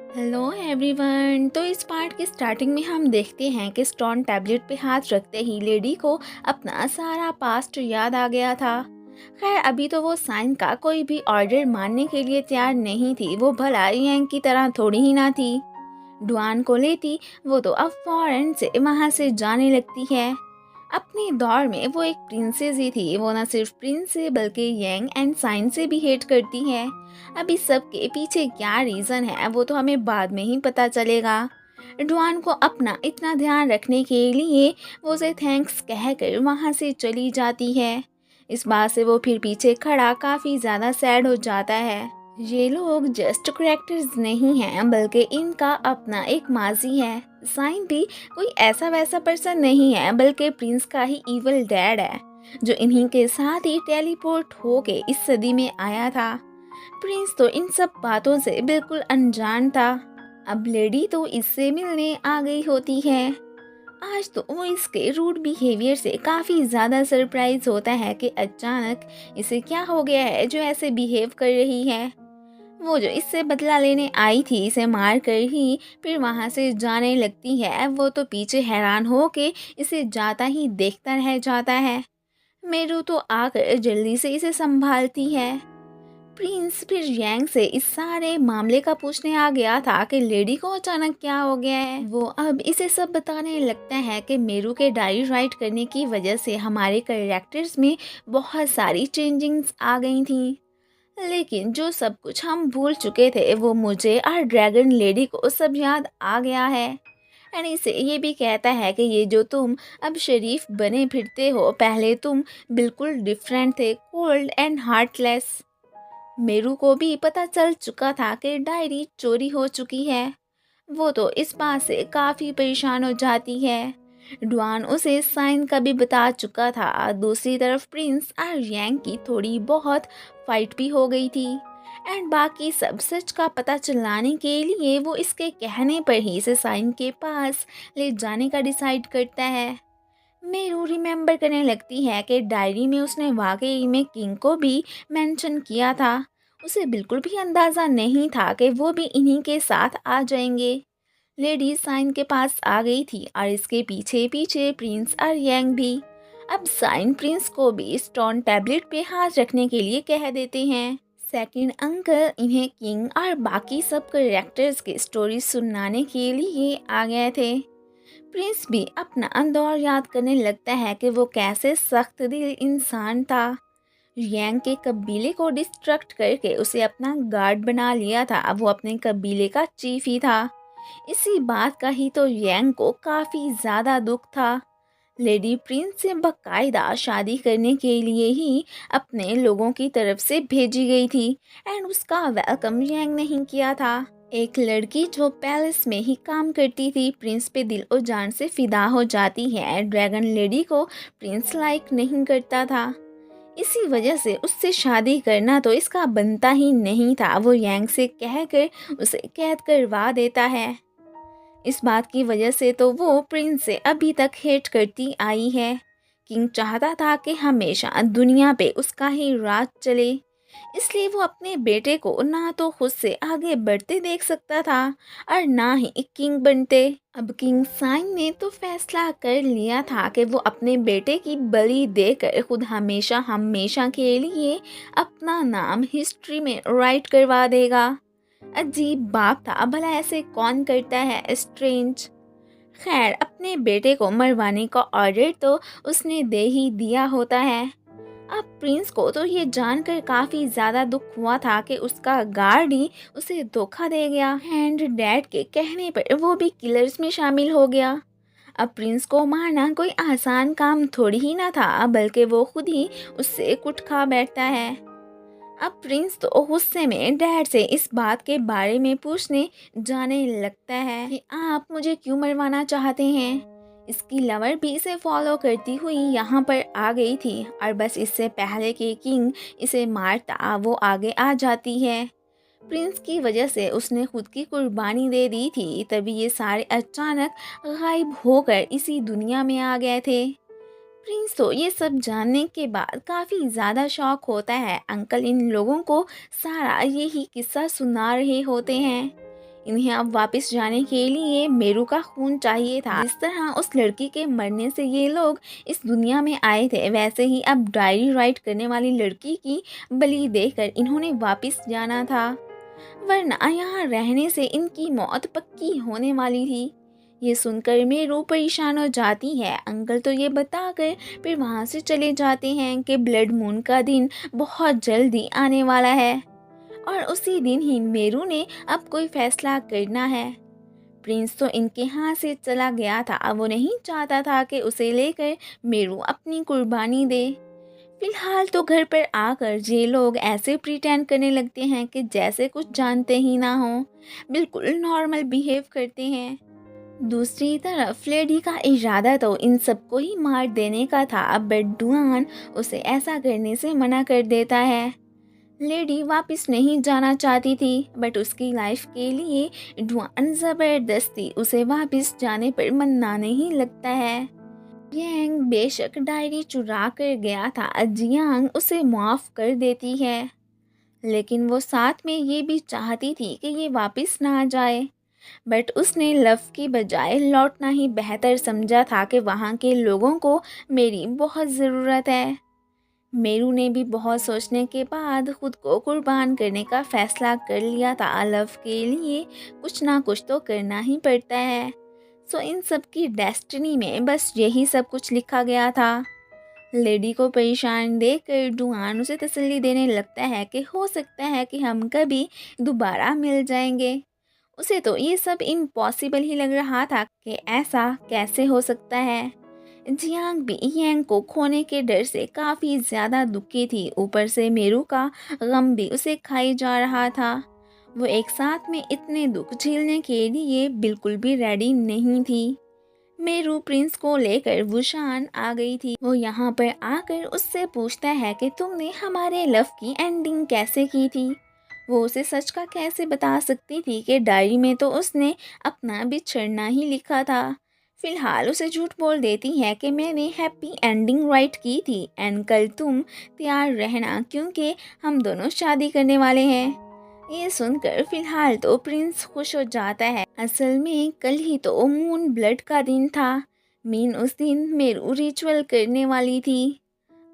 Hello everyone. तो इस part की स्टार्टिंग में हम देखते हैं कि स्टोन टैबलेट पे हाथ रखते ही लेडी को अपना सारा पास्ट याद आ गया था। खैर अभी तो वो साइन का कोई भी ऑर्डर मानने के लिए तैयार नहीं थी। वो भला यांग की तरह थोड़ी ही ना थी। डुआन को लेती वो तो अब फौरन से वहाँ से जाने लगती है। अपने दौर में वो एक प्रिंसेस ही थी। वो ना सिर्फ प्रिंस से बल्कि यंग एंड साइन से भी हेट करती है। अभी सब के पीछे क्या रीज़न है वो तो हमें बाद में ही पता चलेगा। डुआन को अपना इतना ध्यान रखने के लिए वो उसे थैंक्स कहकर वहाँ से चली जाती है। इस बात से वो फिर पीछे खड़ा काफ़ी ज़्यादा सैड हो जाता है। ये लोग जस्ट करेक्टर्स नहीं हैं बल्कि इनका अपना एक माजी है। साइन भी कोई ऐसा वैसा पर्सन नहीं है बल्कि प्रिंस का ही इवल डैड है जो इन्हीं के साथ ही टेलीपोर्ट होके इस सदी में आया था। प्रिंस तो इन सब बातों से बिल्कुल अनजान था। अब लेडी तो इससे मिलने आ गई होती है। आज तो वो इसके रूड बिहेवियर से काफ़ी ज़्यादा सरप्राइज होता है कि अचानक इसे क्या हो गया है जो ऐसे बिहेव कर रही है। वो जो इससे बदला लेने आई थी इसे मार कर ही फिर वहाँ से जाने लगती है। वो तो पीछे हैरान हो के इसे जाता ही देखता रह जाता है। मेरू तो आकर जल्दी से इसे संभालती है। प्रिंस फिर यांग से इस सारे मामले का पूछने आ गया था कि लेडी को अचानक क्या हो गया है। वो अब इसे सब बताने लगता है कि मेरू के डायरी राइट करने की वजह से हमारे कैरेक्टर्स में बहुत सारी चेंजिंग्स आ गई थी, लेकिन जो सब कुछ हम भूल चुके थे वो मुझे और ड्रैगन लेडी को सब याद आ गया है। एंड इसे ये भी कहता है कि ये जो तुम अब शरीफ बने फिरते हो, पहले तुम बिल्कुल डिफरेंट थे, कोल्ड एंड हार्टलेस। मेरू को भी पता चल चुका था कि डायरी चोरी हो चुकी है। वो तो इस बात से काफ़ी परेशान हो जाती है। डुआन उसे साइन का भी बता चुका था। दूसरी तरफ प्रिंस और यांग की थोड़ी बहुत फाइट भी हो गई थी। एंड बाकी सब सच का पता चलाने के लिए वो इसके कहने पर ही इसे साइन के पास ले जाने का डिसाइड करता है। मेरू रिमेम्बर करने लगती है कि डायरी में उसने वाकई में किंग को भी मेंशन किया था। उसे बिल्कुल भी अंदाज़ा नहीं था कि वो भी इन्हीं के साथ आ जाएंगे। लेडी साइन के पास आ गई थी और इसके पीछे पीछे प्रिंस और यांग भी। अब साइन प्रिंस को भी स्टोन टैबलेट पे हाथ रखने के लिए कह देते हैं। सेकंड अंकल इन्हें किंग और बाकी सब कैरेक्टर्स की स्टोरी सुनाने के लिए आ गए थे। प्रिंस भी अपना दौर याद करने लगता है कि वो कैसे सख्त दिल इंसान था। यांग के कबीले को डिस्ट्रक्ट करके उसे अपना गार्ड बना लिया था। वो अपने कबीले का चीफ ही था। इसी बात का ही तो यांग को काफ़ी ज़्यादा दुख था। लेडी प्रिंस से बाकायदा शादी करने के लिए ही अपने लोगों की तरफ से भेजी गई थी एंड उसका वेलकम यांग नहीं किया था। एक लड़की जो पैलेस में ही काम करती थी प्रिंस पे दिल और जान से फिदा हो जाती है। ड्रैगन लेडी को प्रिंस लाइक नहीं करता था, इसी वजह से उससे शादी करना तो इसका बनता ही नहीं था। वो यांग से कहकर उसे कैद करवा देता है। इस बात की वजह से तो वो प्रिंस से अभी तक हेट करती आई है। किंग चाहता था कि हमेशा दुनिया पे उसका ही राज चले, इसलिए वो अपने बेटे को ना तो खुद से आगे बढ़ते देख सकता था और ना ही एक किंग बनते। अब किंग साइन ने तो फैसला कर लिया था कि वो अपने बेटे की बलि देकर खुद हमेशा हमेशा के लिए अपना नाम हिस्ट्री में राइट करवा देगा। अजीब बात था, भला ऐसे कौन करता है, स्ट्रेंज। खैर अपने बेटे को मरवाने का ऑर्डर तो उसने दे ही दिया होता है। अब प्रिंस को तो ये जानकर काफ़ी ज़्यादा दुख हुआ था कि उसका गार्ड ही उसे धोखा दे गया एंड डैड के कहने पर वो भी किलर्स में शामिल हो गया। अब प्रिंस को मारना कोई आसान काम थोड़ी ही ना था बल्कि वो खुद ही उससे कुट खा बैठता है। अब प्रिंस तो गुस्से में डैड से इस बात के बारे में पूछने जाने लगता है कि आप मुझे क्यों मरवाना चाहते हैं। इसकी लवर भी इसे फॉलो करती हुई यहाँ पर आ गई थी और बस इससे पहले कि किंग इसे मारता वो आगे आ जाती है। प्रिंस की वजह से उसने खुद की कुर्बानी दे दी थी, तभी ये सारे अचानक गायब होकर इसी दुनिया में आ गए थे। प्रिंस तो ये सब जानने के बाद काफ़ी ज़्यादा शॉक होता है। अंकल इन लोगों को सारा यही किस्सा सुना रहे होते हैं। इन्हें अब वापस जाने के लिए मेरू का खून चाहिए था। जिस तरह उस लड़की के मरने से ये लोग इस दुनिया में आए थे, वैसे ही अब डायरी राइट करने वाली लड़की की बलि देकर इन्होंने वापस जाना था, वरना यहाँ रहने से इनकी मौत पक्की होने वाली थी। ये सुनकर मेरू परेशान हो जाती है। अंकल तो ये बताकर फिर वहाँ से चले जाते हैं कि ब्लड मून का दिन बहुत जल्दी आने वाला है और उसी दिन ही मेरू ने अब कोई फैसला करना है। प्रिंस तो इनके हाथ से चला गया था, अब वो नहीं चाहता था कि उसे लेकर मेरू अपनी कुर्बानी दे। फिलहाल तो घर पर आकर ये लोग ऐसे प्रिटेंड करने लगते हैं कि जैसे कुछ जानते ही ना हो, बिल्कुल नॉर्मल बिहेव करते हैं। दूसरी तरफ लेडी का इरादा तो इन सबको ही मार देने का था, बट डुआन उसे ऐसा करने से मना कर देता है। लेडी वापस नहीं जाना चाहती थी, बट उसकी लाइफ के लिए डुआन ज़बरदस्ती उसे वापस जाने पर मनाने ही लगता है। जियांग बेशक डायरी चुरा कर गया था, जियांग उसे माफ़ कर देती है, लेकिन वो साथ में ये भी चाहती थी कि ये वापस ना जाए। बट उसने लव की बजाय लौटना ही बेहतर समझा था कि वहाँ के लोगों को मेरी बहुत ज़रूरत है। मेरू ने भी बहुत सोचने के बाद खुद को कुर्बान करने का फैसला कर लिया था। लव के लिए कुछ ना कुछ तो करना ही पड़ता है। सो इन सब की डेस्टिनी में बस यही सब कुछ लिखा गया था। लेडी को परेशान देखकर डुआन उसे तसल्ली देने लगता है कि हो सकता है कि हम कभी दोबारा मिल जाएंगे। उसे तो ये सब इम्पॉसिबल ही लग रहा था कि ऐसा कैसे हो सकता है। जियांग भी यांग को खोने के डर से काफ़ी ज़्यादा दुखी थी, ऊपर से मेरू का गम भी उसे खाई जा रहा था। वो एक साथ में इतने दुख झेलने के लिए बिल्कुल भी रेडी नहीं थी। मेरू प्रिंस को लेकर वुशान आ गई थी। वो यहाँ पर आकर उससे पूछता है कि तुमने हमारे लव की एंडिंग कैसे की थी। वो उसे सच का कैसे बता सकती थी कि डायरी में तो उसने अपना बिछड़ना ही लिखा था। फिलहाल उसे झूठ बोल देती है कि मैंने हैप्पी एंडिंग राइट की थी एंड कल तुम तैयार रहना क्योंकि हम दोनों शादी करने वाले हैं। ये सुनकर फिलहाल तो प्रिंस खुश हो जाता है। असल में कल ही तो मून ब्लड का दिन था। मीन उस दिन मेरू रिचुअल करने वाली थी।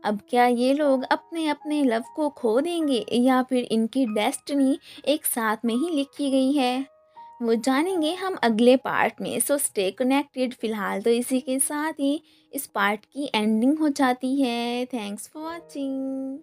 अब क्या ये लोग अपने अपने लव को खो देंगे या फिर इनकी डेस्टिनी एक साथ में ही लिखी गई है, वो जानेंगे हम अगले पार्ट में। So stay connected. फिलहाल तो इसी के साथ ही इस पार्ट की एंडिंग हो जाती है। Thanks for watching.